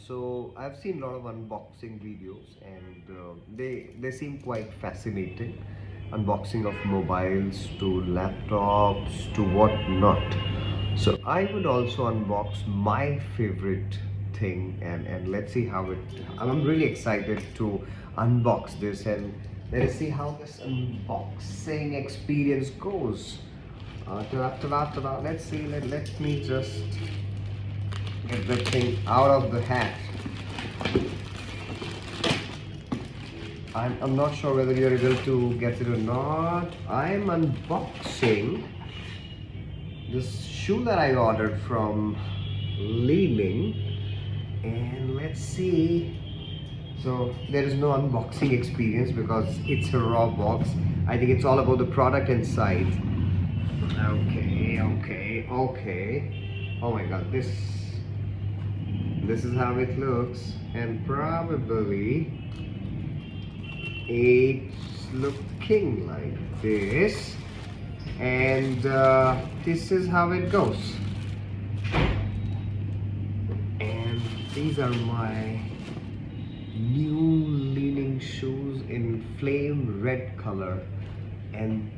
So I've seen a lot of unboxing videos, and they seem quite fascinating. Unboxing of mobiles to laptops to what not. So I would also unbox my favorite thing, and let's see how it. I'm really excited to unbox this, and let us see how this unboxing experience goes. Ta-da. Let's see. Let me just get the thing out of the hat. I'm not sure whether you're able to get it or not. I'm unboxing this shoe that I ordered from Li-Ning, and let's see. So there is no unboxing experience because it's a raw box. I think it's all about the product inside. Okay. Oh my god, this is how it looks, and probably it's looking like this, and this is how it goes. And these are my new Li-Ning shoes in flame red color, and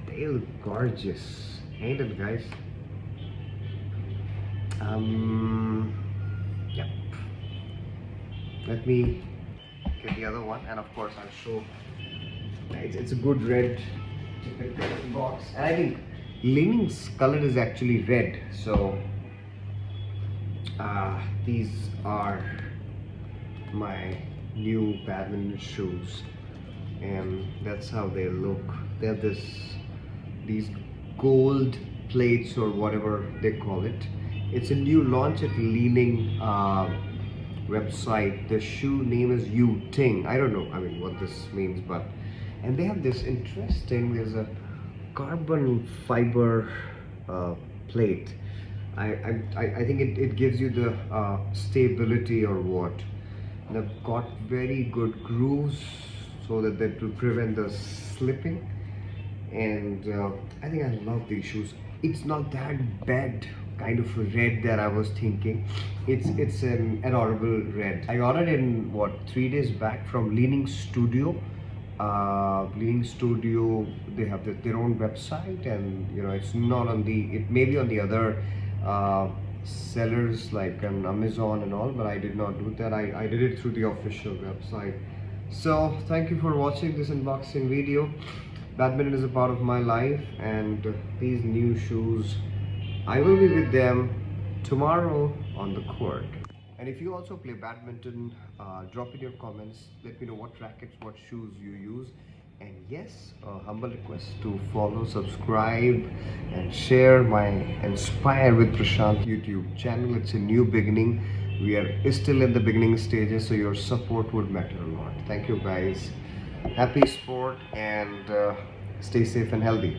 they look gorgeous, ain't it, guys? Yep. Let me get the other one, and of course I'll show. It's a good red box, and I think Li-Ning's color is actually red. So these are my new badminton shoes, and that's how they look. They have these gold plates or whatever they call it. It's a new launch at Li-Ning website. The shoe name is Ting. I don't know, I mean, what this means, but and they have this interesting. There's a carbon fiber plate. I think it gives you the stability or what. They've got very good grooves so that will prevent the slipping, and I think I love these shoes. It's not that bad kind of red that I was thinking. It's an adorable red. I ordered in 3 days back from Li-Ning Studio. Li-Ning Studio, they have their own website, and it's not on the. It may be on the other sellers like on Amazon and all, but I did not do that. I did it through the official website. So thank you for watching this unboxing video. Badminton is a part of my life, and these new shoes, I will be with them tomorrow on the court. And if you also play badminton, drop in your comments. Let me know what rackets, what shoes you use. And yes, a humble request to follow, subscribe, and share my Inspire with Prashant YouTube channel. It's a new beginning. We are still in the beginning stages, so your support would matter a lot. Thank you, guys. Happy sport, and stay safe and healthy.